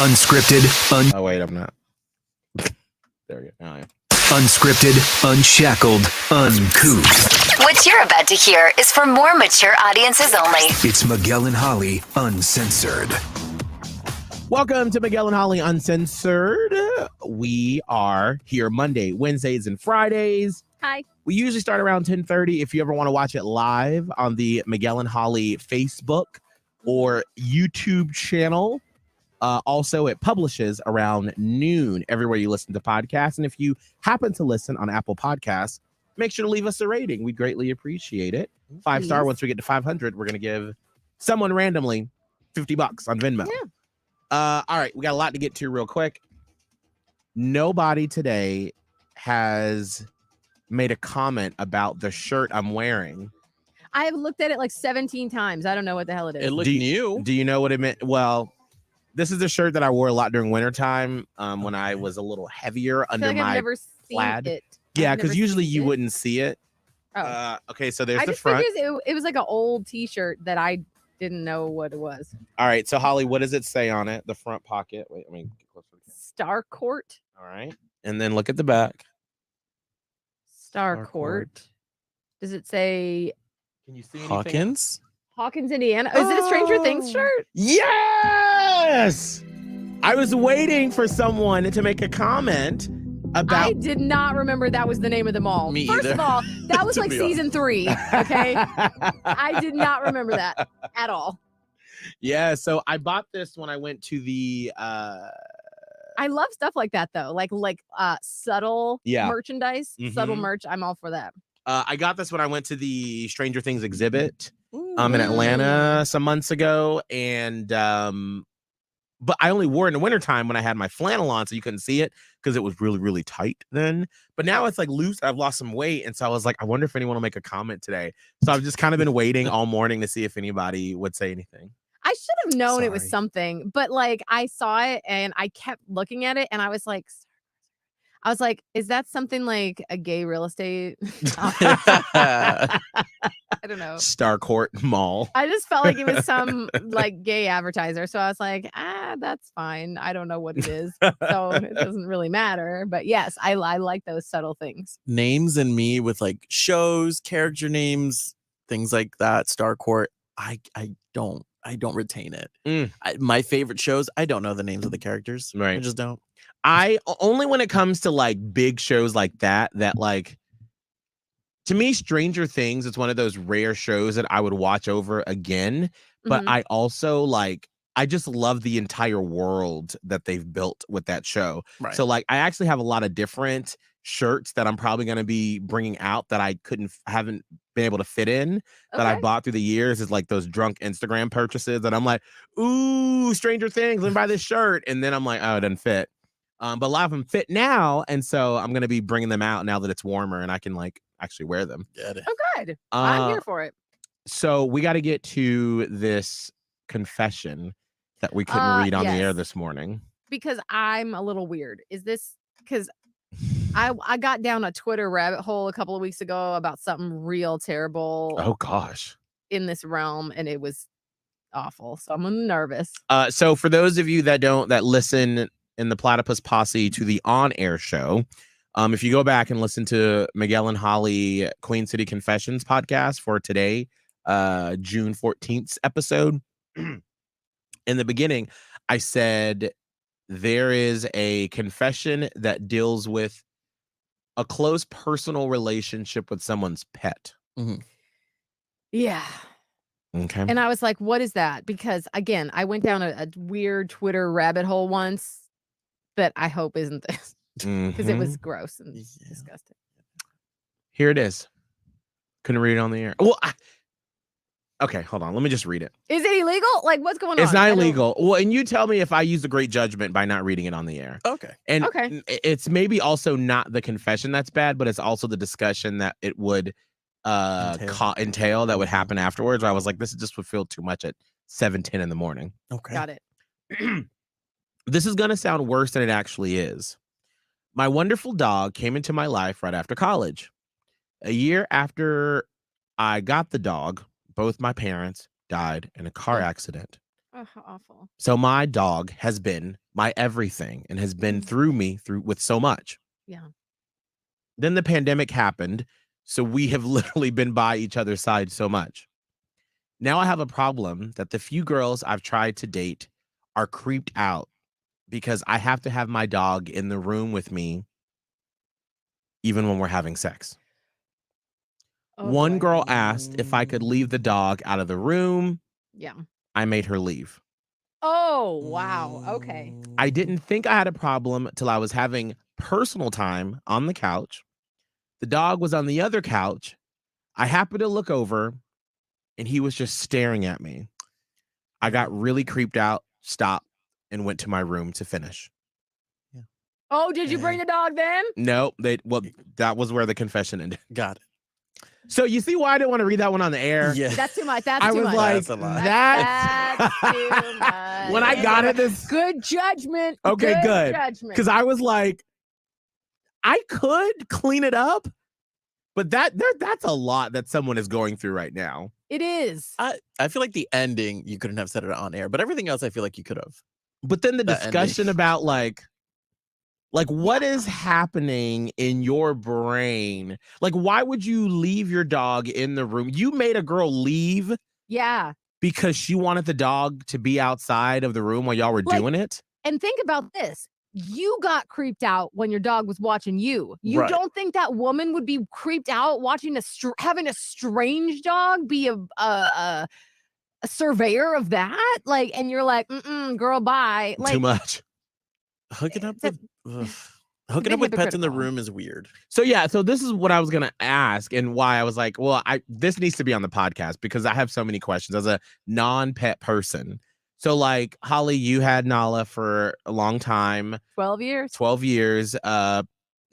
Unscripted, Oh, wait, I'm not. There we go. Now I am. unscripted, unshackled, uncouth. What you're about to hear is for more mature audiences only. It's Miguel and Holly, Uncensored. Welcome to Miguel and Holly Uncensored. We are here Monday, Wednesdays, and Fridays. Hi. We usually start around 10:30. If you ever want to watch it live on the Miguel and Holly Facebook or YouTube channel. Also, it publishes around noon everywhere you listen to podcasts. And if you happen to listen on Apple Podcasts, make sure to leave us a rating. We'd greatly appreciate it. 5-star. Once we get to 500, we're going to give someone randomly $50 on Venmo. Yeah. All right. We got a lot to get to real quick. Nobody today has made a comment about the shirt I'm wearing. I have looked at it like 17 times. I don't know what the hell it is. It looked new. Do you know what it meant? Well, this is the shirt that I wore a lot during wintertime when I was a little heavier under I've my never plaid. seen it. Yeah, I've because never usually seen you it. wouldn't see it. Oh. Okay, so there's I the just front. figured it was like an old T-shirt that I didn't know what it was. All right, so Holly, what does it say on it? The front pocket. Wait, let me get closer to the camera. Star Court. All right, and then look at the back. Star Court. Does it say Can you see anything? Hawkins. Hawkins, Indiana? Is it a Stranger Things shirt? Yes! I was waiting for someone to make a comment about. I did not remember that was the name of the mall. Me First either. of all, that was To like be honest. season 3. Okay. I did not remember that at all. Yeah, so I bought this when I went to the. I love stuff like that though, like subtle Yeah. merchandise, subtle Mhm. merch. I'm all for that. I got this when I went to the Stranger Things exhibit in Mm. Atlanta some months ago, and but I only wore it in the wintertime when I had my flannel on, so you couldn't see it because it was really, really tight then. But now it's like loose. I've lost some weight, and so I was like, I wonder if anyone will make a comment today. So I've just kind of been waiting all morning to see if anybody would say anything. I should have known it was Sorry. something, but like I saw it and I kept looking at it and I was like, is that something like a gay real estate? I don't know. Starcourt Mall. I just felt like it was some like gay advertiser. So I was like, that's fine. I don't know what it is. So it doesn't really matter. But yes, I like those subtle things. Names and me with like shows, character names, things like that. Star Court. I don't retain it. My favorite shows, I don't know the names of the characters. Right. I just don't. I only when it comes to like big shows like that like to me, Stranger Things, it's one of those rare shows that I would watch over again. But Mhm. I also I just love the entire world that they've built with that show. Right. So like I actually have a lot of different shirts that I'm probably going to be bringing out that I haven't been able to fit in that I Okay. bought through the years is like those drunk Instagram purchases that I'm like, ooh, Stranger Things, let me buy this shirt. And then I'm like, oh, it doesn't fit. But a lot of them fit now. And so I'm going to be bringing them out now that it's warmer and I can like actually wear them. Get it. Oh, good. I'm Uh, here for it. So we got to get to this confession that we couldn't read on the air yes. this morning. Because I'm a little weird. Is this because I got down a Twitter rabbit hole a couple of weeks ago about something real terrible Oh, gosh. in this realm, and it was awful. So I'm nervous. So for those of you that listen in the Platypus Posse to the on-air show, if you go back and listen to Miguel and Holly Queen City Confessions podcast for today, June 14th episode, in the beginning, I said there is a confession that deals with a close personal relationship with someone's pet. Yeah. Okay. And I was like, what is that? Because again, I went down a weird Twitter rabbit hole once that I hope isn't this because it was gross and disgusting. Here it is. Couldn't read it on the air. Well, okay, hold on. Let me just read it. Is it illegal? Like, what's going on? It's not I don't- illegal. Well, and you tell me if I use a great judgment by not reading it on the air. Okay. And Okay. it's maybe also not the confession that's bad, but it's also the discussion that it would entail that would happen afterwards. I was like, this just would feel too much at 7:10 in the morning. Okay. Got it. This is going to sound worse than it actually is. My wonderful dog came into my life right after college. A year after I got the dog, both my parents died in a car accident. Oh, how awful. So my dog has been my everything and has been through me with so much. Yeah. Then the pandemic happened, so we have literally been by each other's side so much. Now I have a problem that the few girls I've tried to date are creeped out because I have to have my dog in the room with me even when we're having sex. Oh, One boy. girl asked if I could leave the dog out of the room. Yeah. I made her leave. Oh, wow. Okay. I didn't think I had a problem till I was having personal time on the couch. The dog was on the other couch. I happened to look over and he was just staring at me. I got really creeped out, stopped, and went to my room to finish. Oh, did you bring the dog then? No, that was where the confession ended. Got it. So you see why I didn't want to read that one on the air? Yeah. That's too much. That's I too was much. like, That's a lot. That's too much. When I got it this Good judgment. Okay, good. Judgment. Because I was like, I could clean it up, but that's a lot that someone is going through right now. It is. I feel like the ending, you couldn't have said it on air, but everything else, I feel like you could have. But then the That discussion ending. about like what is happening in your brain? Like, why would you leave your dog in the room? You made a girl leave Yeah. because she wanted the dog to be outside of the room while y'all were doing it? And think about this. You got creeped out when your dog was watching you. You Right. don't think that woman would be creeped out watching having a strange dog be a surveyor of that? Like, and you're like, girl, bye. Like, Too much. Hooking up It's with a bit with pets in the hypocritical. room is weird. So yeah, so this is what I was gonna ask and why I was like, well, this needs to be on the podcast because I have so many questions as a non-pet person. So like Holly, you had Nala for a long time, 12 years. 12 years.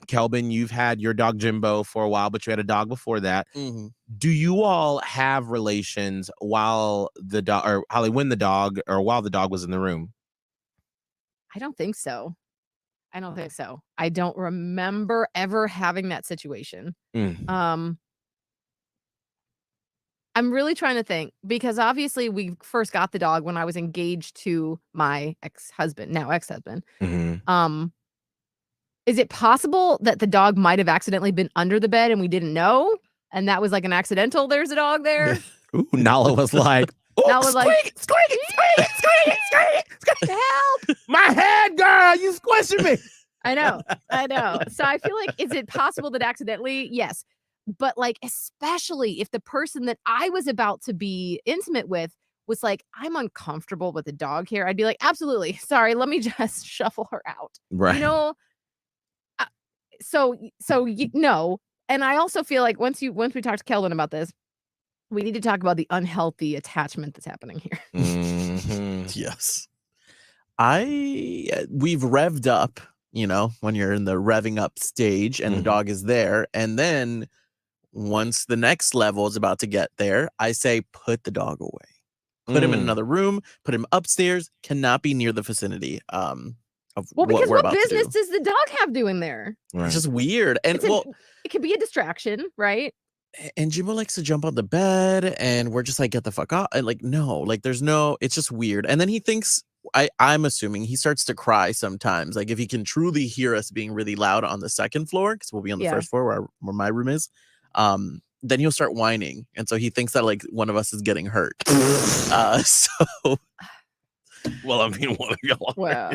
Kelvin, you've had your dog Jimbo for a while, but you had a dog before that. Mm-hmm. Do you all have relations while the dog, or Holly, when the dog, or while the dog was in the room? I don't think so. I don't think so. I don't remember ever having that situation. Mm. I'm really trying to think because obviously we first got the dog when I was engaged to my ex-husband, now ex-husband. Mm-hmm. Is it possible that the dog might have accidentally been under the bed and we didn't know? And that was like an accidental, there's a dog there? Ooh, Nala was like, Nala was like, squeak, help! my head, girl, you squishing me. I know. So I feel like, is it possible that accidentally? Yes. But like, especially if the person that I was about to be intimate with was like, I'm uncomfortable with the dog here, I'd be like, absolutely. Sorry, let me just shuffle her out. Right. You know? No. And I also feel like once we talk to Kelvin about this, we need to talk about the unhealthy attachment that's happening here. Mm-hmm. Yes. We've revved up, when you're in the revving up stage and the dog is there. And then once the next level is about to get there, I say, put the dog away. Put him in another room, put him upstairs, cannot be near the vicinity of what Because we're what about business to do. does the dog have doing there? Right. It's just weird. And It could be a distraction, right? and Jimbo likes to jump on the bed and we're just like, get the fuck off. And like, no, like it's just weird. And then he thinks, I'm assuming he starts to cry sometimes. Like if he can truly hear us being really loud on the second floor, because we'll be on the first floor where my room is, then he'll start whining. And so he thinks that like one of us is getting hurt. Well, I mean, one of y'all. Well,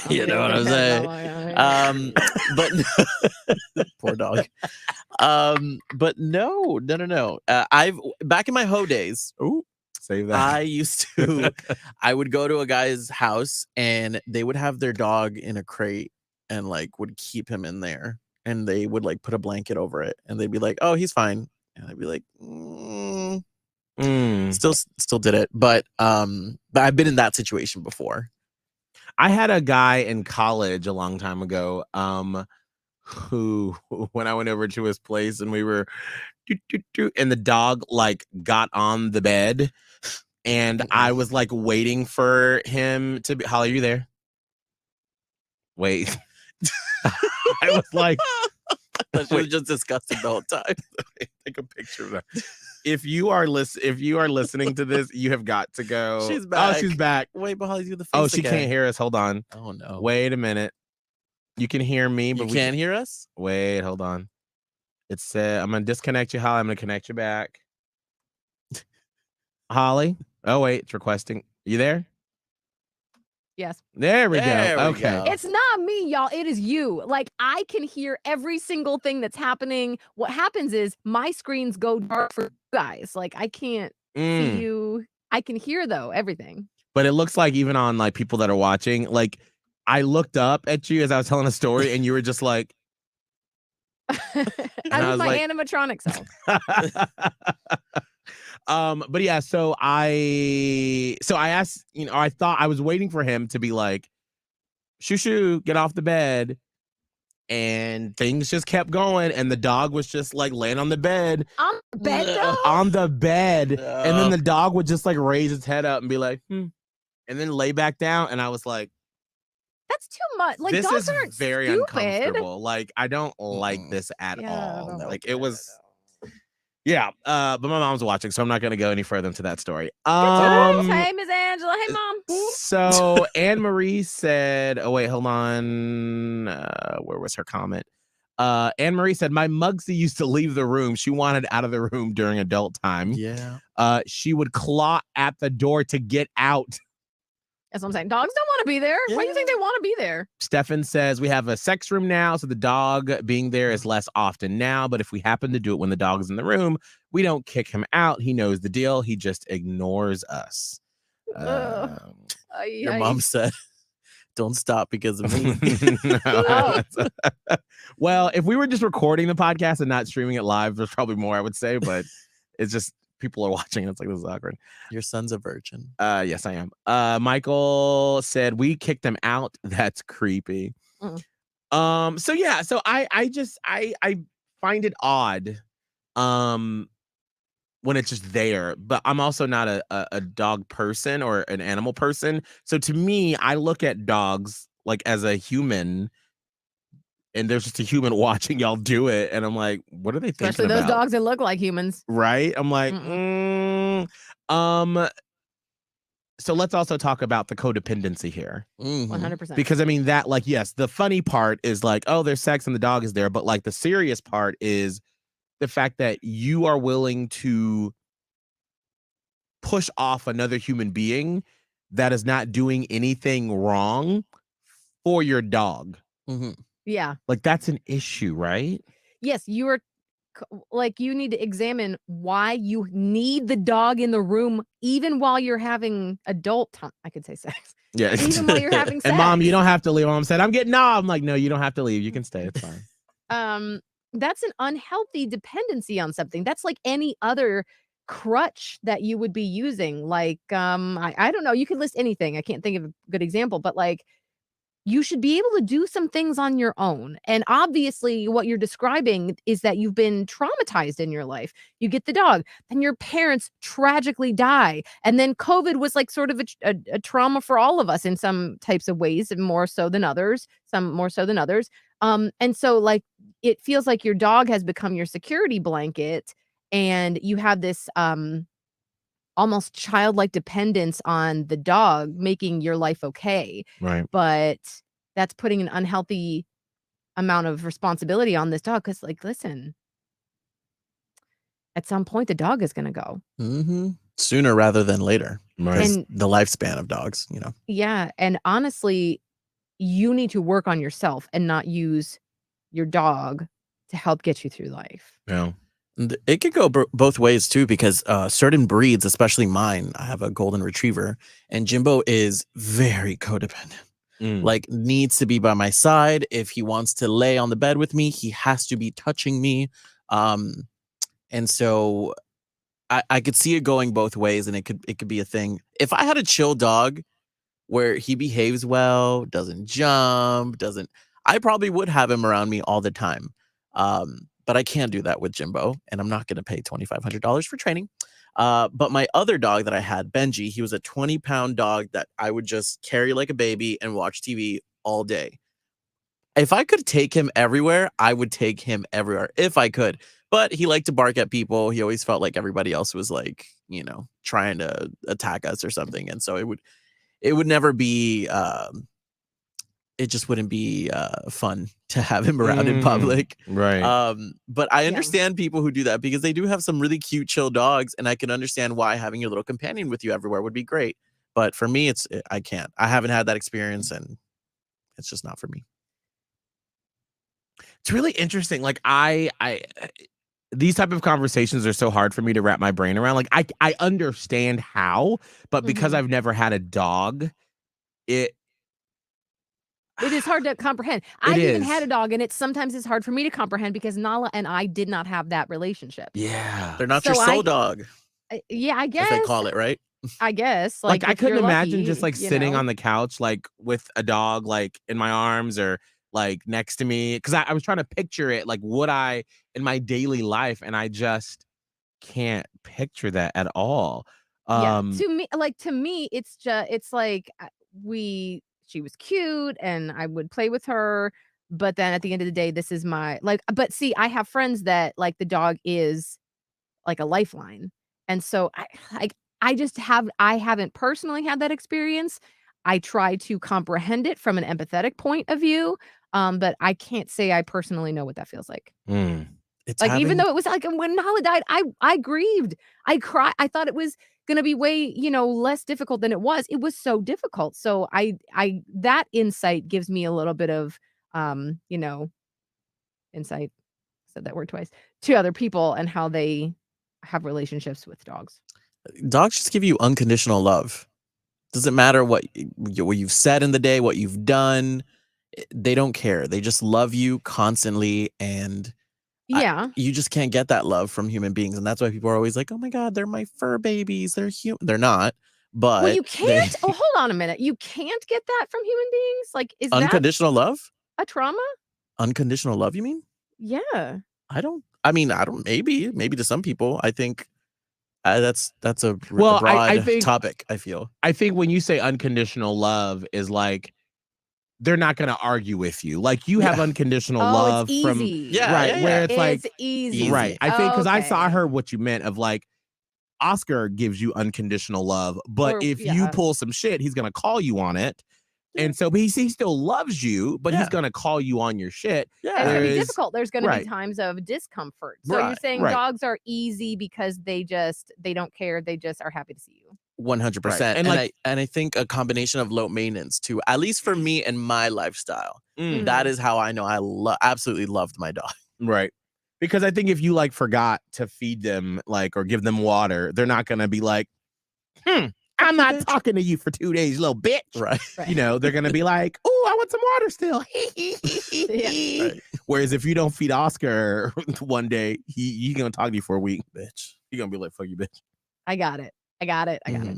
you know what I'm saying? But poor dog. But no. I've back in my hoe days. Ooh, save that. I would go to a guy's house and they would have their dog in a crate and like would keep him in there and they would like put a blanket over it and they'd be like, oh, he's fine. And I'd be like, still did it. But I've been in that situation before. I had a guy in college a long time ago, who when I went over to his place and we were and the dog like got on the bed and I was like waiting for him to be. Holly, are you there? Wait. I was like, she was just disgusted the whole time. take a picture of that. if you are listening to this, you have got to go. She's Oh, she's back. back. Wait, but Holly's do the face Oh, she again. can't hear us. Hold on. Oh no. Wait a minute. You can hear me, but You can't hear us? Wait, hold on. It said I'm gonna disconnect you, Holly. I'm gonna connect you back. Holly. Oh wait, it's requesting. You there? Yes. There we There go. we Okay. go. It's not me, y'all. It is you. Like, I can hear every single thing that's happening. What happens is my screens go dark for you guys. Like, I can't see you. I can hear, though, everything. But it looks like even on like people that are watching, like I looked up at you as I was telling a story, and you were just like, I I was was my like- animatronic self. but yeah, so I asked, I thought I was waiting for him to be like, shoo, get off the bed. And things just kept going, and the dog was just like laying on the bed. On the bed, though? On the bed. No. And then the dog would just like raise its head up and be like, and then lay back down. And I was like, That's too much. Like, this dogs is aren't very stupid. uncomfortable. Like, I don't like Mm-mm. this at Yeah, I all. don't Like, like it it. was, yeah. But my mom's watching, so I'm not going to go any further into that story. Hey, Miss Angela. Hey, Mom. So Anne Marie said, oh, wait, hold on. Where was her comment? Anne Marie said, my Mugsy used to leave the room. She wanted out of the room during adult time. Yeah. She would claw at the door to get out. That's what I'm saying. Dogs don't want to be there. Why do you think they want to be there? Stefan says, we have a sex room now, so the dog being there is less often now. But if we happen to do it when the dog is in the room, we don't kick him out. He knows the deal. He just ignores us. Your mom said, don't stop because of me. No. Well, if we were just recording the podcast and not streaming it live, there's probably more I would say, but it's just people are watching. It's like, this is awkward. Your son's a virgin. Yes, I am. Michael said we kicked him out. That's creepy. So yeah, so I find it odd when it's just there, but I'm also not a dog person or an animal person. So to me, I look at dogs like as a human, and there's just a human watching y'all do it, and I'm like, what are they thinking Especially those about? dogs that look like humans. Right? I'm like, so let's also talk about the codependency here. 100%. Because I mean that, like, yes, the funny part is like, oh, there's sex and the dog is there, but like the serious part is the fact that you are willing to push off another human being that is not doing anything wrong for your dog. Yeah. Like, that's an issue, right? Yes, you are like, you need to examine why you need the dog in the room, even while you're having adult time. I could say sex. Yeah. Even while you're having sex. And mom, you don't have to leave. Mom said, I'm getting off. I'm like, no, you don't have to leave. You can stay. It's fine. That's an unhealthy dependency on something. That's like any other crutch that you would be using. Like, I don't know. You could list anything. I can't think of a good example, but like, you should be able to do some things on your own. And obviously, what you're describing is that you've been traumatized in your life. You get the dog, then your parents tragically die. And then COVID was like sort of a trauma for all of us in some types of ways, and more so than others, some more so than others. And so, like, it feels like your dog has become your security blanket, and you have this almost childlike dependence on the dog making your life okay. Right. But that's putting an unhealthy amount of responsibility on this dog, because, like, listen, at some point the dog is going to go. Sooner rather than later. Right. And the lifespan of dogs, you know. Yeah. And honestly, you need to work on yourself and not use your dog to help get you through life. Yeah. It could go both ways too, because certain breeds, especially mine, I have a golden retriever, and Jimbo is very codependent. Like, needs to be by my side. If he wants to lay on the bed with me, he has to be touching me. And so I could see it going both ways, and it could be a thing. If I had a chill dog where he behaves well, doesn't jump, I probably would have him around me all the time. But I can't do that with Jimbo, and I'm not going to pay $2,500 for training. But my other dog that I had, Benji, he was a 20-pound dog that I would just carry like a baby and watch TV all day. If I could take him everywhere, I would take him everywhere if I could. But he liked to bark at people. He always felt like everybody else was like, you know, trying to attack us or something. And so it would never be it just wouldn't be fun to have him around in public. Right. But I Yeah. understand people who do that because they do have some really cute, chill dogs, and I can understand why having your little companion with you everywhere would be great. But for me, I can't. I haven't had that experience, and it's just not for me. It's really interesting. Like I these type of conversations are so hard for me to wrap my brain around. Like I understand how, but because Mhm. I've never had a dog, it It is hard to comprehend. I've It even is. had a dog, and sometimes it's hard for me to comprehend because Nala and I did not have that relationship. Yeah. They're not your So soul dog, Yeah, I as guess. they call it, right? I guess. Like I if you're couldn't imagine lucky, just like you sitting know? on the couch like with a dog like in my arms or like next to me. Cause I was trying to picture it like would I in my daily life and I just can't picture that at all. Yeah, Um to me, it's like she was cute and I would play with her, but then at the end of the day, this is my but see, I have friends that like the dog is like a lifeline. And so I haven't personally had that experience. I try to comprehend it from an empathetic point of view, but I can't say I personally know what that feels like. mm, It's Like, even having though it was like when Nala died, I grieved. I cried. I thought it was gonna be way, less difficult than it was. It was so difficult. So I that insight gives me a little bit of insight, said that word twice, to other people and how they have relationships with dogs. dogs just give you unconditional love. Doesn't matter what you've said in the day, what you've done. They don't care. They just love you constantly, and Yeah. you just can't get that love from human beings, and that's why people are always like, "Oh my god, they're my fur babies. They're human." They're not, Well, but you they can't? Oh, hold on a minute. You can't get that from human beings? Like, is that unconditional love. a trauma? Unconditional love. You mean? Yeah. I don't. I mean, I don't. Maybe to some people, I think that's a well, I broad think topic. I feel. I think when you say unconditional love is like they're not gonna argue with you. Like you have Yeah. unconditional Oh, it's love from easy. Yeah, right, yeah, where yeah. it's like It's easy. right. Easy. I think because I saw Okay. her what you meant of like Oscar gives you unconditional love, but Or if you yeah. pull some shit, he's gonna call you on it. Yeah. And so but he still loves you, but he's Yeah. gonna call you on your shit. And it's gonna be Whereas difficult. There's gonna be right, times of discomfort. So you're Right. saying right, dogs are easy because they don't care. They just are happy to see you. 100%. And And like I think a combination of low maintenance too, at least for me and my lifestyle. mm, That Mhm. is how I know I absolutely loved my dog. right. Because I think if you like forgot to feed them like or give them water, they're not gonna be like, I'm not bitch." talking to you for 2 days, little bitch. Right. You know, they're gonna be like, "Oh, I want some water still." Right. Whereas if you don't feed Oscar one day, he's gonna talk to you for a week, bitch. He's gonna be like, "Fuck you, bitch." I got it. I got it. I got it.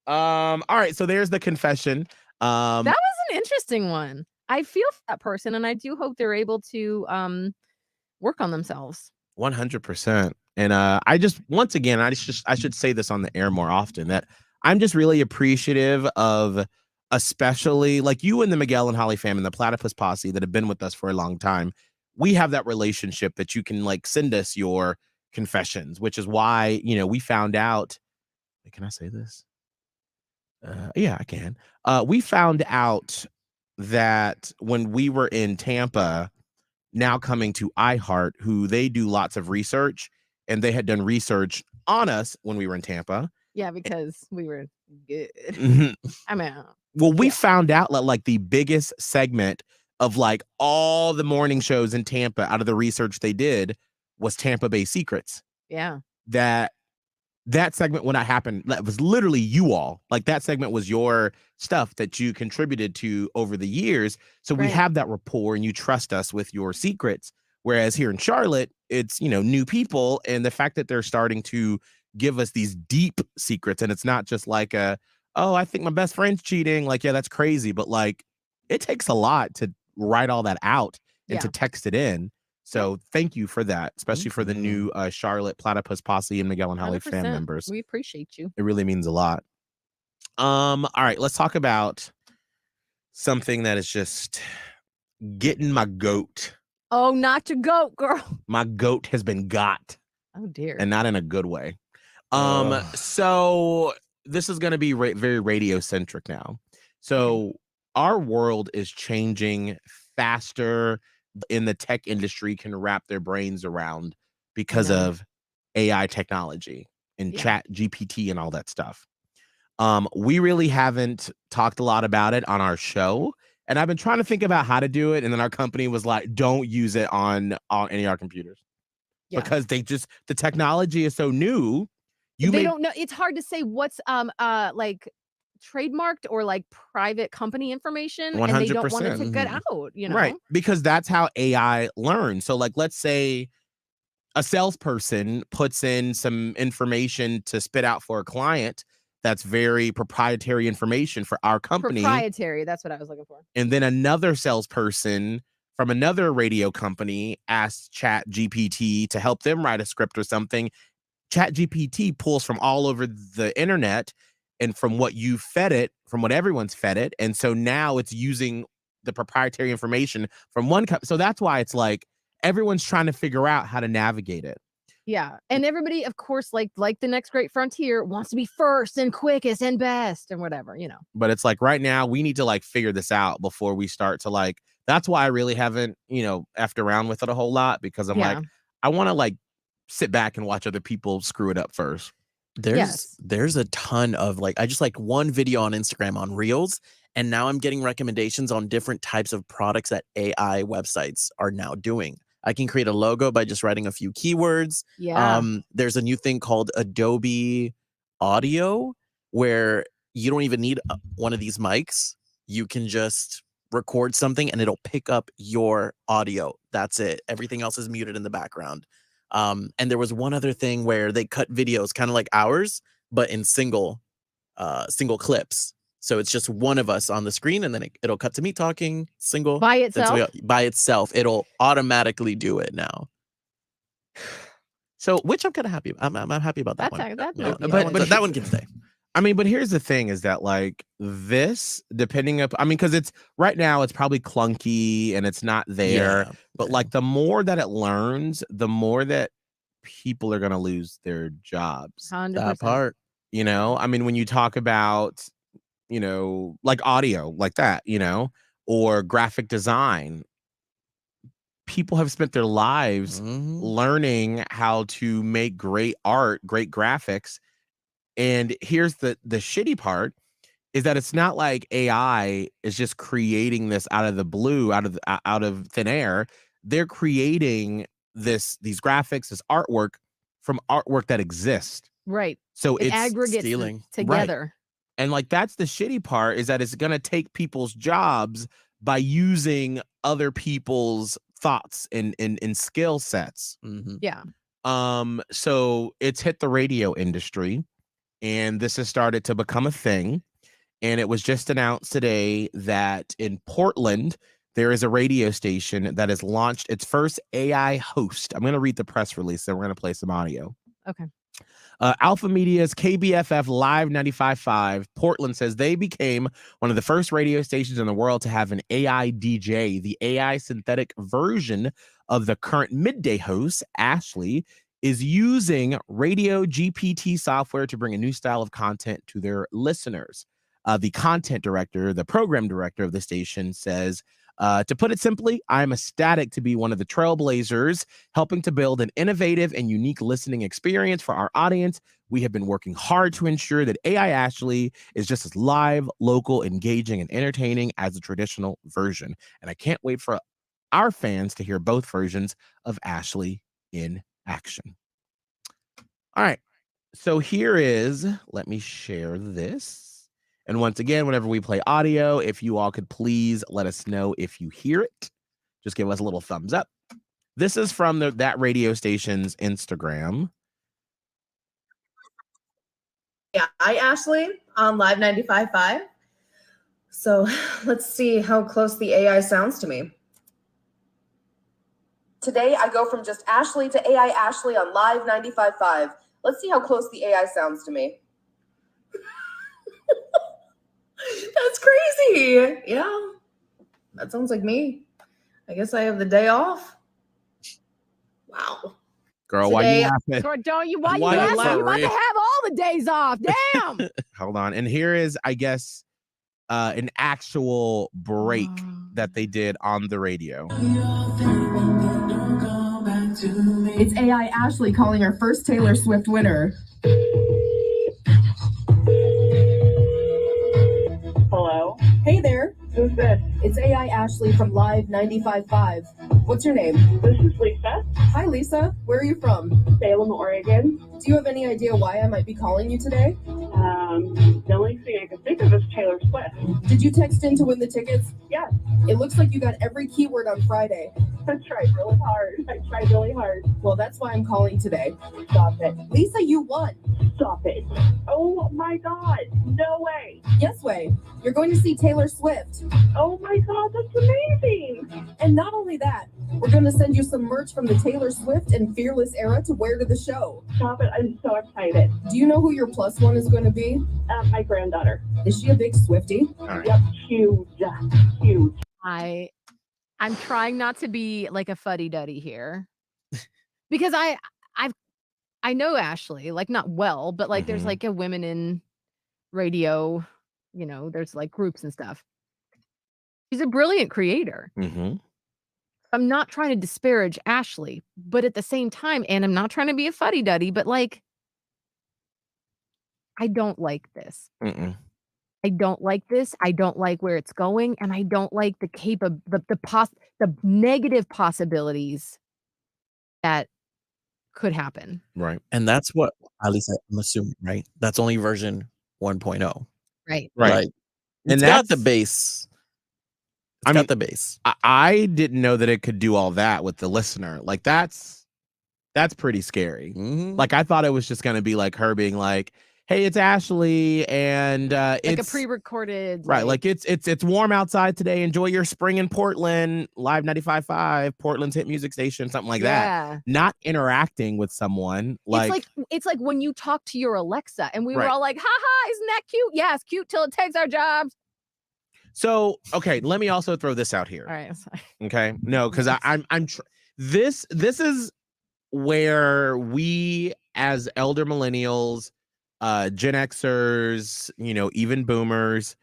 Mhm. All right, so there's the confession. That was an interesting one. I feel for that person, and I do hope they're able to work on themselves. 100%. And I just once again, I should say this on the air more often that I'm just really appreciative of especially like you and the Miguel and Holly fam and the Platypus Posse that have been with us for a long time. We have that relationship that you can like send us your confessions, which is why, we found out. Can I say this? Yeah, I can. We found out that when we were in Tampa, now coming to iHeart, who they do lots of research, and they had done research on us when we were in Tampa. Yeah, because we were good. Mhm. I mean, Well, we yeah. found out that like the biggest segment of like all the morning shows in Tampa out of the research they did was Tampa Bay Secrets. Yeah. That segment when that happened, that was literally you all. Like that segment was your stuff that you contributed to over the years. So we Right. have that rapport and you trust us with your secrets. Whereas here in Charlotte, it's, new people. And the fact that they're starting to give us these deep secrets and it's not just like oh, I think my best friend's cheating. Like, yeah, that's crazy. But like, it takes a lot to write all that out and Yeah. to text it in. So thank you for that, especially for the Mhm. new Charlotte Platypus Posse and Miguel and Holly fan 100%. members. We appreciate you. It really means a lot. All right, let's talk about something that is just getting my goat. Oh, not your goat, girl. My goat has been got, Oh dear. and not in a good way. Ugh. So this is going to be very radio centric now. So our world is changing faster in the tech industry can wrap their brains around because know. of AI technology and Yeah. chat GPT and all that stuff. We really haven't talked a lot about it on our show, and I've been trying to think about how to do it, and then our company was like, don't use it on any of our computers. Yeah. Because the technology is so new. They don't know. It's hard to say what's like trademarked or like private company information, and they don't want it to 100%. get out, you know? Right, because that's how AI learns. So, like, let's say a salesperson puts in some information to spit out for a client that's very proprietary information for our company. Proprietary, that's what I was looking for. And then another salesperson from another radio company asks Chat GPT to help them write a script or something. Chat GPT pulls from all over the internet and from what you fed it, from what everyone's fed it. And so now it's using the proprietary information from one company. So that's why it's like everyone's trying to figure out how to navigate it. Yeah. And everybody, of course, like the next great frontier wants to be first and quickest and best and whatever, you know. But it's like right now we need to like figure this out before we start to like, that's why I really haven't, effed around with it a whole lot, because I'm like, I want to like sit back and watch other people screw it up first. There's a ton of I just like one video on Instagram on Reels, and now I'm getting recommendations on different types of products that AI websites are now doing. I can create a logo by just writing a few keywords. Yeah. There's a new thing called Adobe Audio where you don't even need one of these mics. You can just record something and it'll pick up your audio. That's it. Everything else is muted in the background. And there was one other thing where they cut videos kind of like ours, but in single clips. So it's just one of us on the screen, and then it'll cut to me talking single By itself? By itself. It'll automatically do it now. So, which I'm kind of happy. I'm happy about that one. But that one can stay. I mean, but here's the thing: is that like this, depending up. I mean, because it's right now, it's probably clunky and it's not there. Yeah, but like the more that it learns, the more that people are going to lose their jobs. 100%. That part. I mean, when you talk about, like audio, like that, or graphic design, people have spent their lives learning how to make great art, great graphics. And here's the shitty part is that it's not like AI is just creating this out of the blue, out of thin air. They're creating these graphics, this artwork from artwork that exists. Right. So it it's aggregates stealing together. Right. And like that's the shitty part is that it's going to take people's jobs by using other people's thoughts and skill sets. Yeah. So it's hit the radio industry, and this has started to become a thing. And it was just announced today that in Portland, there is a radio station that has launched its first AI host. I'm going to read the press release, then we're going to play some audio. Okay. Alpha Media's KBFF Live 95.5 Portland says they became one of the first radio stations in the world to have an AI DJ. The AI synthetic version of the current midday host, Ashley, is using radio GPT software to bring a new style of content to their listeners. The content director, the program director of the station says, to put it simply, I'm ecstatic to be one of the trailblazers helping to build an innovative and unique listening experience for our audience. We have been working hard to ensure that AI Ashley is just as live, local, engaging, and entertaining as the traditional version. And I can't wait for our fans to hear both versions of Ashley in action. All right. So here is, let me share this. And once again, whenever we play audio, if you all could please let us know if you hear it. Just give us a little thumbs up. This is from that radio station's Instagram. Yeah, hi, Ashley, on Live 95.5. So let's see how close the AI sounds to me. Today, I go from just Ashley to AI Ashley on Live 95.5. Let's see how close the AI sounds to me. That's crazy. Yeah, that sounds like me. I guess I have the day off. Wow. Girl, why you Today- laughing? Girl, don't you? Why Why you you laughing? laughing? You about to have all the days off. Damn. Hold on. And here is, I guess, an actual break that they did on the radio. It's AI Ashley calling our first Taylor Swift winner. Hello? Hey there, Who's this? it's AI Ashley from Live 95.5. What's your name? This is Lisa, Hi Lisa, where are you from? Salem, Oregon. Do you have any idea why I might be calling you today? The only thing I can think of is Taylor Swift. Did you text in to win the tickets? Yes. It looks like you got every keyword on Friday. I tried really hard. I tried really hard. Well, that's why I'm calling today. Stop it. Lisa, you won. Stop it. Oh my God. No way. Yes way. You're going to see Taylor Swift. Oh my God. That's amazing. And not only that, we're going to send you some merch from the Taylor Swift and Fearless era to wear to the show. Stop it. I'm so excited. Do you know who your plus one is going to be? My granddaughter. Is she a big Swiftie? All right. Yep. Huge. Huge. I'm trying not to be like a fuddy-duddy here. Because I know Ashley, like not well, but like there's Mhm. like a women in radio, you know, there's like groups and stuff. She's a brilliant creator. Mm-hmm. I'm not trying to disparage Ashley, but at the same time, and I'm not trying to be a fuddy-duddy, but like, I don't like this. Mm-mm. I don't like this. I don't like where it's going, and I don't like the negative possibilities that could happen. Right. And that's what, at least I'm assuming, right? That's only version 1.0. Right. Right. Like, And it's got the that's- base. It's I got mean, the base. I didn't know that it could do all that with the listener. Like that's pretty scary. Mhm. Like I thought it was just gonna be like her being like, "Hey, it's Ashley," and Like it's a pre-recorded. right. Like it's warm outside today. Enjoy your spring in Portland. Live 95.5, Portland's hit music station, something like that. Yeah. Not interacting with someone like It's like when you talk to your Alexa, and we were Right. all like, "Ha ha, isn't that cute?" Yeah, it's cute till it takes our jobs. so. Okay, let me also throw this out here. All right. Sorry. Okay, no, because this is where we as elder millennials, Gen Xers, you know, even boomers,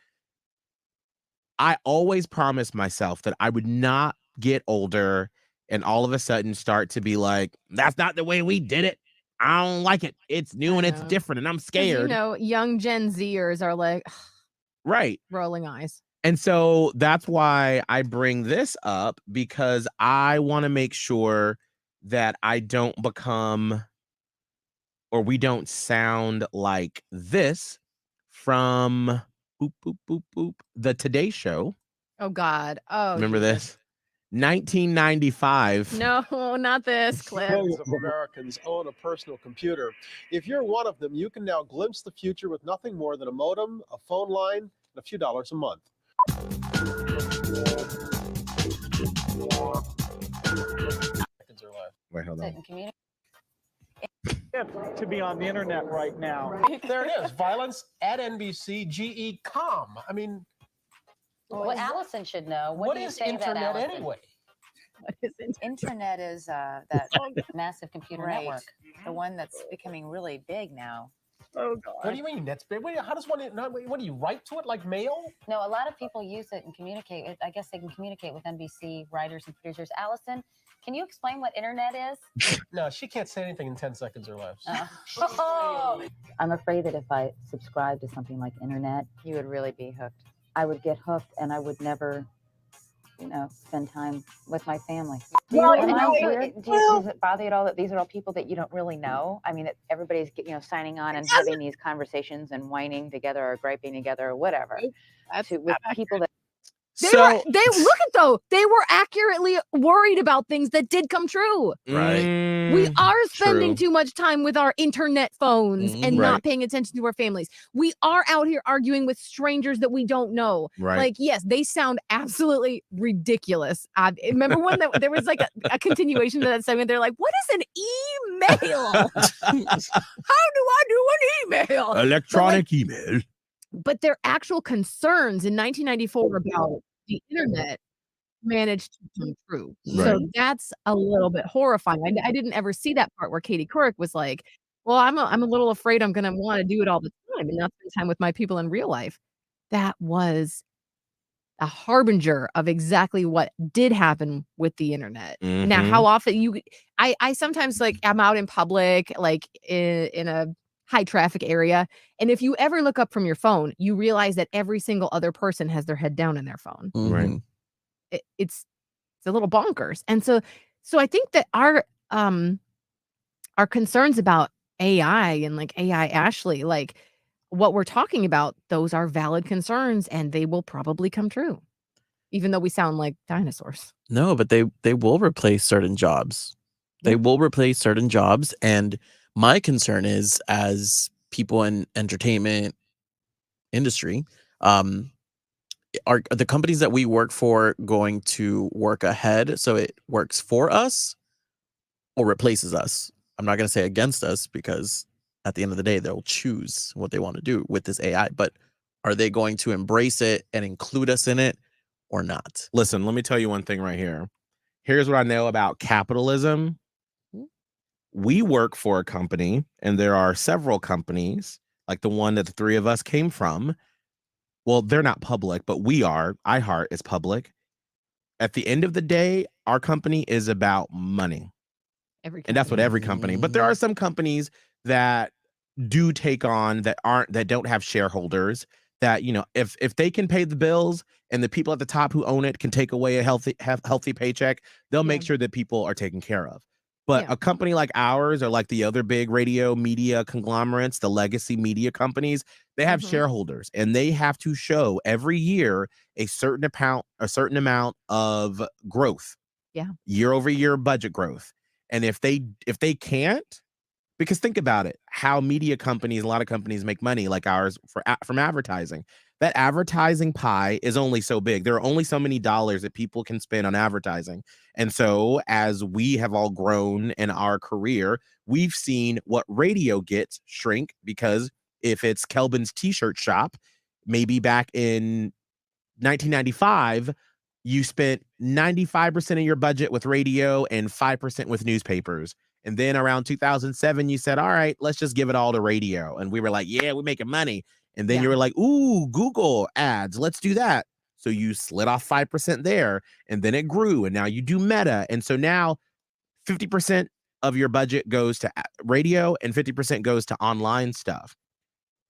I always promised myself that I would not get older and all of a sudden start to be like, that's not the way we did it. I don't like it. It's new I and it's know. different, and I'm 'Cause, scared. you know, young Gen Zers are like Right. rolling eyes. And so that's why I bring this up, because I want to make sure that I don't become, or we don't sound like this from boop, boop, boop, boop, the Today Show. Oh God. Oh, Remember Jesus. this? 1995. No, not this clip. Millions of Americans own a personal computer. If you're one of them, you can now glimpse the future with nothing more than a modem, a phone line, and a few dollars a month. Seconds are left. Wait, hold on. To be on the internet right now. There it is. Violence at NBC, GE.com. I mean, Well, Allison should know. what do you is say to that, internet Allison? anyway? Internet is that massive computer network, the one that's becoming really big now. Oh What do God. you mean? That's big. Wait, how does one? What do you write to it like mail? No, a lot of people use it and communicate. I guess they can communicate with NBC writers and producers. Allison, can you explain what internet is? No, she can't say anything in 10 seconds or less. I'm afraid that if I subscribed to something like internet, you would really be hooked. I would get hooked, and I would never, spend time with my family. Well, Am I no, weird? Does it bother you at all that these are all people that you don't really know? I mean, that everybody's signing on and having these conversations and whining together or griping together or whatever with people that. They were accurately worried about things that did come true. Right. We are spending True. too much time with our internet phones and Right. not paying attention to our families. We are out here arguing with strangers that we don't know. Right. Like, yes, they sound absolutely ridiculous. I remember when there was like a continuation to that segment. They're like, "What is an email? How do I do an email?" Electronic email. But their actual concerns in 1994 about the internet managed to come true. Right. So that's a little bit horrifying. I didn't ever see that part where Katie Couric was like, "Well, I'm a little afraid I'm gonna wanna do it all the time and not spend time with my people in real life." That was a harbinger of exactly what did happen with the internet. Now, how Mhm. often I sometimes, like, I'm out in public, like, in a high traffic area, and if you ever look up from your phone, you realize that every single other person has their head down in their phone. Right. Mhm. It's a little bonkers, and so I think that our concerns about AI and, like, AI Ashley, like, what we're talking about, those are valid concerns, and they will probably come true, even though we sound like dinosaurs. No, but they will replace certain jobs. They Yeah. will replace certain jobs, and my concern is as people in entertainment industry, um, are the companies that we work for going to work ahead so it works for us or replaces us? I'm not gonna say against us because at the end of the day, they'll choose what they want to do with this AI, but are they going to embrace it and include us in it or not? Listen, let me tell you one thing right here. Here's what I know about capitalism. We work for a company, and there are several companies, like the one that the three of us came from. Well, they're not public, but we are. iHeart is public. At the end of the day, our company is about money. Every And that's what company is. every company. But there are some companies that do take on that don't have shareholders, that, if they can pay the bills and the people at the top who own it can take away a healthy paycheck, they'll Yeah. make sure that people are taken care of. But Yeah. a company like ours, or like the other big radio media conglomerates, the legacy media companies, they have Mhm. shareholders, and they have to show every year a certain amount of growth. Yeah. Year over year budget growth. And if they can't, because think about it, how media companies, a lot of companies make money like ours from advertising. That advertising pie is only so big. There are only so many dollars that people can spend on advertising. And so as we have all grown in our career, we've seen what radio gets shrink, because if it's Kelvin's t-shirt shop, maybe back in 1995, you spent 95% of your budget with radio and 5% with newspapers. And then around 2007, you said, all right, let's just give it all to radio. And we were like, yeah, we're making money. And then Yeah. you were like, ooh, Google ads, let's do that. So you slid off 5% there, and then it grew. And now you do Meta. And so now 50% of your budget goes to radio and 50% goes to online stuff.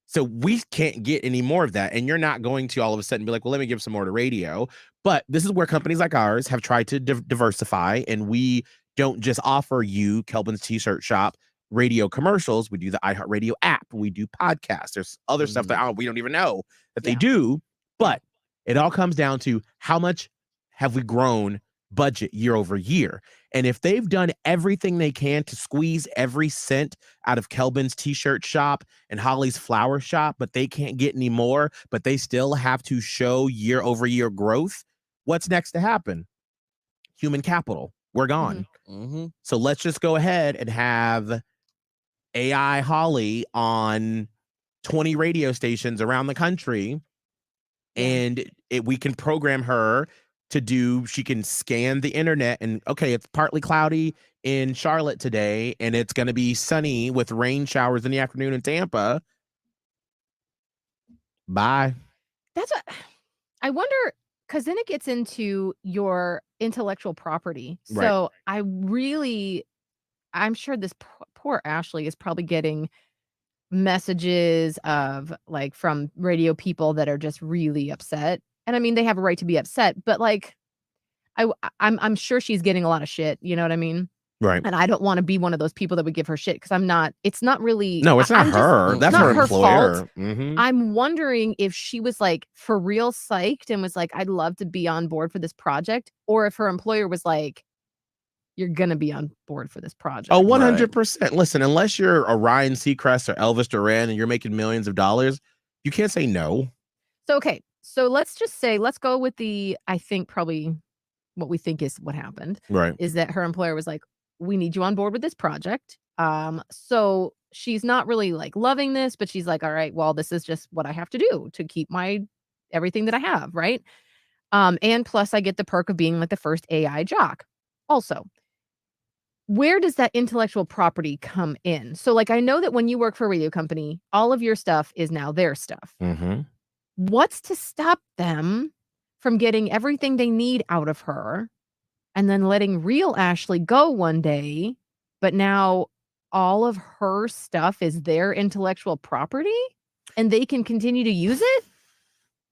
So we can't get any more of that. And you're not going to all of a sudden be like, well, let me give some more to radio. But this is where companies like ours have tried to diversify. And we don't just offer you, Kelvin's T-shirt shop, radio commercials. We do the iHeartRadio app. We do podcasts. There's other stuff that we don't even know that they Yeah. do. Yeah. But it all comes down to how much have we grown budget year over year. And if they've done everything they can to squeeze every cent out of Kelvin's T-shirt shop and Holly's flower shop, but they can't get any more, but they still have to show year over year growth, what's next to happen? Human capital. We're gone. Mhm. So let's just go ahead and have AI Holly on 20 radio stations around the country, Yeah. and we can program her to she can scan the internet, and okay, it's partly cloudy in Charlotte today, and it's going to be sunny with rain showers in the afternoon in Tampa. Bye. That's what I wonder, because then it gets into your intellectual property. Right. So I'm sure this poor Ashley is probably getting messages of, like, from radio people that are just really upset. And I mean, they have a right to be upset, but, like, I'm sure she's getting a lot of shit, you know what I mean? Right. And I don't wanna be one of those people that would give her shit, because it's not really No, it's not I'm just her. it's That's not her her employer. fault. Mhm. I'm wondering if she was, like, for real psyched and was like, "I'd love to be on board for this project," or if her employer was like, "You're gonna be on board for this project." Oh, Right. 100%. Listen, unless you're a Ryan Seacrest or Elvis Duran and you're making millions of dollars, you can't say no. So, okay, so let's go with I think probably what we think is what happened, Right. is that her employer was like, "We need you on board with this project." So she's not really, like, loving this, but she's like, "All right, well, this is just what I have to do to keep my everything that I have," right? And plus I get the perk of being like the first AI jock. Also, where does that intellectual property come in? So like I know that when you work for a radio company, all of your stuff is now their stuff. Mm-hmm. What's to stop them from getting everything they need out of her and then letting real Ashley go one day, but now all of her stuff is their intellectual property and they can continue to use it?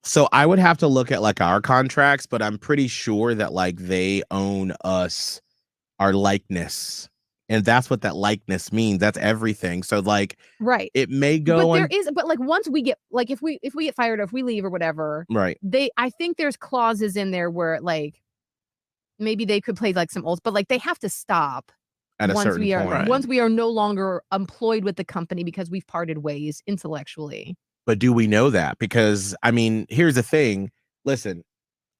So I would have to look at like our contracts, but I'm pretty sure that like they own us, our likeness. And that's what that likeness means. That's everything. So like Right. it may go But on. but like once we get like if we get fired or if we leave or whatever, Right. I think there's clauses in there where like maybe they could play like some old, but like they have to stop At a certain point. once we are no longer employed with the company because we've parted ways intellectually. But do we know that? Because I mean, here's the thing. Listen,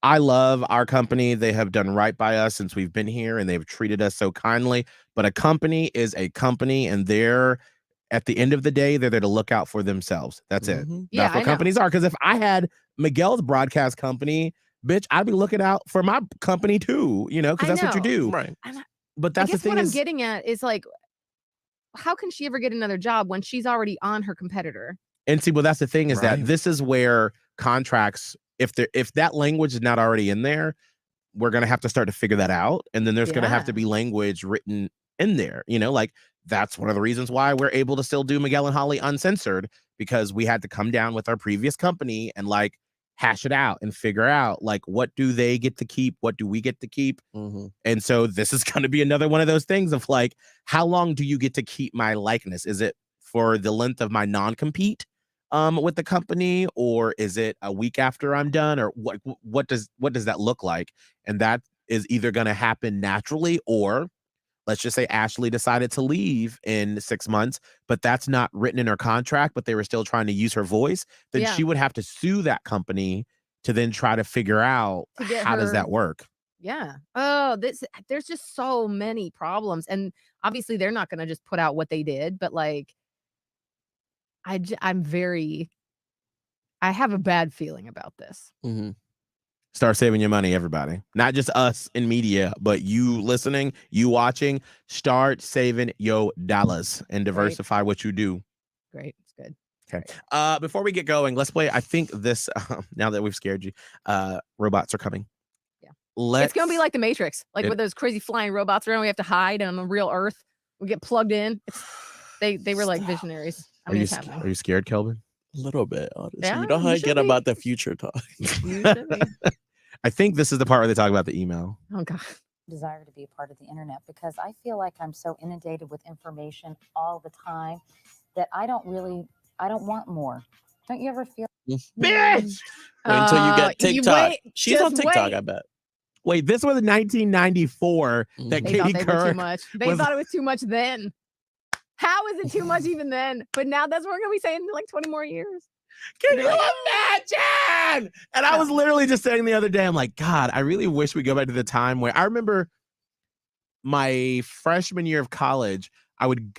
I love our company. They have done right by us since we've been here and they've treated us so kindly. But a company is a company and they're at the end of the day, they're there to look out for themselves. That's it. Yeah, That's what companies are. Because if I had Miguel's broadcast company, bitch, I'd be looking out for my company too, you know, because that's what you do. Right. But that's I guess the thing what I'm is, getting at is like, how can she ever get another job when she's already on her competitor? and see, well, that's the thing is that Right. this is where contracts, if that language is not already in there, we're gonna have to start to figure that out. And then there's gonna have to be language written in there, you know, like that's one of the reasons why we're able to still do Miguel and Holly Uncensored, because we had to come down with our previous company and like hash it out and figure out like what do they get to keep, what do we get to keep. And so this is going to be another one of those things of like, how long do you get to keep my likeness? Is it for the length of my non-compete with the company, or is it a week after I'm done, or what does that look like? And that is either going to happen naturally, or let's just say Ashley decided to leave in 6 months, but that's not written in her contract, but they were still trying to use her voice, then she would have to sue that company to then try to figure out how does that work. Yeah. Oh, there's just so many problems. And obviously they're not going to just put out what they did, but like, I have a bad feeling about this. Start saving your money, everybody. Not just us in media, but you listening, you watching. Start saving your dollars and diversify what you do. Great. It's good. Okay. Before we get going, let's play. I think this, now that we've scared you, robots are coming. Yeah. It's going to be like the Matrix, like with those crazy flying robots around. We have to hide on the real Earth. We get plugged in. They were like visionaries. I mean, Are you scared, Kelvin? A little bit, honestly. Yeah, you know how you I should get be. about the future talk. You should be. I think this is the part where they talk about the email. Oh, God. Desire to be a part of the internet because I feel like I'm so inundated with information all the time that I don't want more. Don't you ever feel? Bitch! Wait until you get TikTok. She's on just TikTok, wait. I bet. Wait, this was 1994 that They Katie thought they were too Kirk much. They was- thought it was too much then. How is it too much even then? But now that's what we're going to be saying in like 20 more years. Can you imagine? And I was literally just saying the other day, I'm like, God, I really wish we go back to the time where I remember my freshman year of college,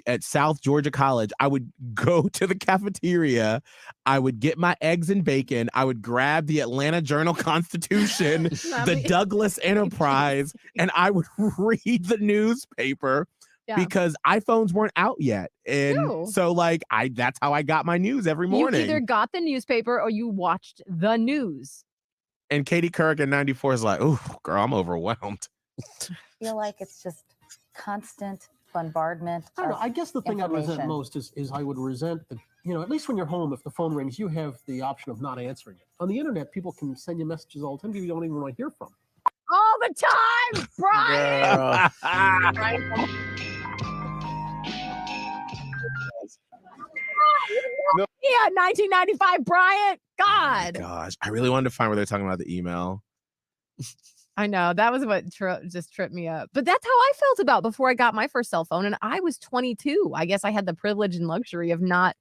at South Georgia College, I would go to the cafeteria. I would get my eggs and bacon. I would grab the Atlanta Journal-Constitution, the Douglas Enterprise, and I would read the newspaper. Yeah. Because iPhones weren't out yet. And so like that's how I got my news every morning. You either got the newspaper or you watched the news. And Katie Kirk in 94 is like, oh, girl, I'm overwhelmed. I feel like it's just constant bombardment. I don't know. I guess the thing I resent most is I would resent that, at least when you're home, if the phone rings, you have the option of not answering it. On the internet, people can send you messages all the time you don't even want to hear from. All the time, Brian! No. Yeah, 1995, Brian. God. Gosh, I really wanted to find where they're talking about the email. I know. That was what just tripped me up. But that's how I felt about before I got my first cell phone. And I was 22. I guess I had the privilege and luxury of not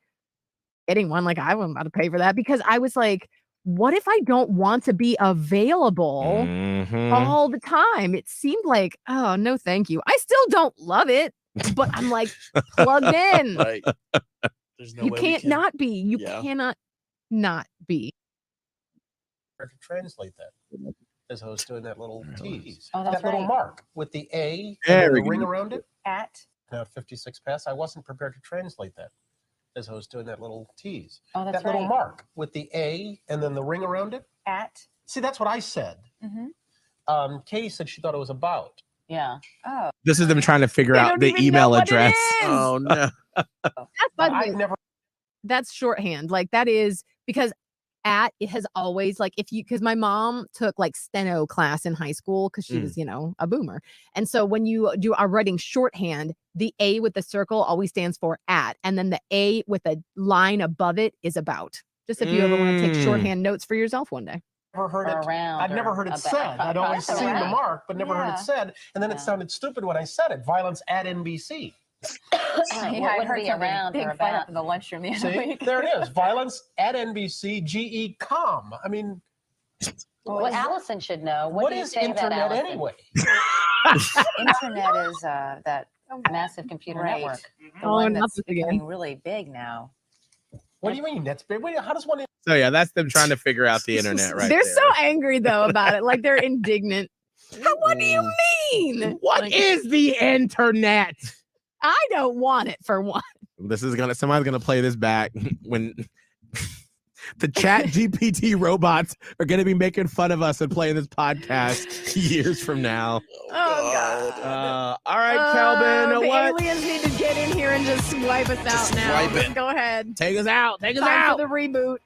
getting one. Like, I wasn't about to pay for that because I was like, what if I don't want to be available all the time? It seemed like, oh, no, thank you. I still don't love it, but I'm like plugged in. Right. There's no You way can't not be. You Yeah. cannot not be. To translate that. as opposed to doing that little tease. Oh, that's that little right. mark with the A There and we the ring go. around it. At. Now 56 past, I wasn't prepared to translate that as opposed to doing that little tease. Oh, that's that little right. mark with the A and then the ring around it. At. See, that's what I said. Mm-hmm. Katie said she thought it was about. Yeah. Oh. This is them trying to figure They out don't the even know email what it address. is. Oh no. That's by the I've way, never. that's shorthand. Like that is because it has always like because my mom took like steno class in high school because she was, a boomer. And so when you are writing shorthand, the A with the circle always stands for at. And then the A with a line above it is about. Just if you ever want to take shorthand notes for yourself one day. Never heard it. Around. I'd never heard it said. I'd always seen the mark, but never heard it said. And then it sounded stupid when I said it. Violence at NBC. I heard be around big fight up in the lunchroom the other week. There it is. Violence at NBC. GE com. I mean, well, Allison should know. What is internet anyway? Internet is that massive computer network. The one that's becoming really big now. What do you mean? That's big. Wait, how does one? So yeah, that's them trying to figure out the internet right They're there. so angry though about it. Like they're indignant. What do you mean? What is the internet? I don't want it for one. Somebody's gonna play this back when the chat GPT robots are gonna be making fun of us and playing this podcast years from now. Oh God. All right, Kelvin. The What? aliens need to get in here and just swipe us out now. swipe it. Go ahead. Take us out. Take us Time out. for the reboot.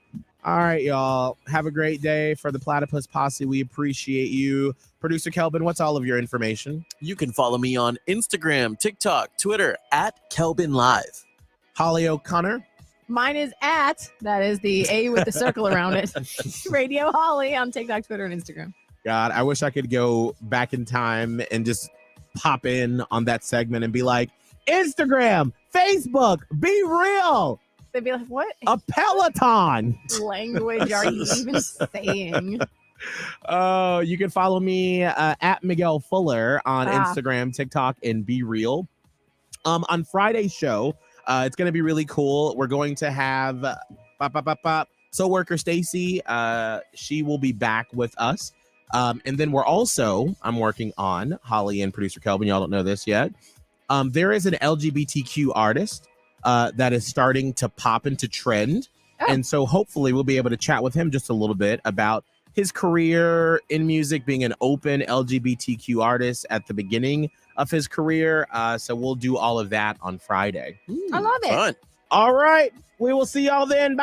All right, y'all. Have a great day. For the Platypus Posse, we appreciate you. Producer Kelvin, what's all of your information? You can follow me on Instagram, TikTok, Twitter at Kelvin Live. Holly O'Connor. Mine is at, that is the A with the circle around it. Radio Holly on TikTok, Twitter, and Instagram. God, I wish I could go back in time and just pop in on that segment and be like, Instagram, Facebook, be real. They'd be like, what A Peloton. language are you even saying? Oh, you can follow me at Miguel Fuller on Instagram, TikTok, and Be Real. On Friday's show, it's going to be really cool. We're going to have Soul Worker Stacy. She will be back with us. And then I'm working on Holly and producer Kelvin. Y'all don't know this yet. There is an LGBTQ artist that is starting to pop into trend. And so hopefully we'll be able to chat with him just a little bit about his career in music, being an open LGBTQ artist at the beginning of his career. So we'll do all of that on Friday. I love it. Fun. All right. We will see y'all then. Bye.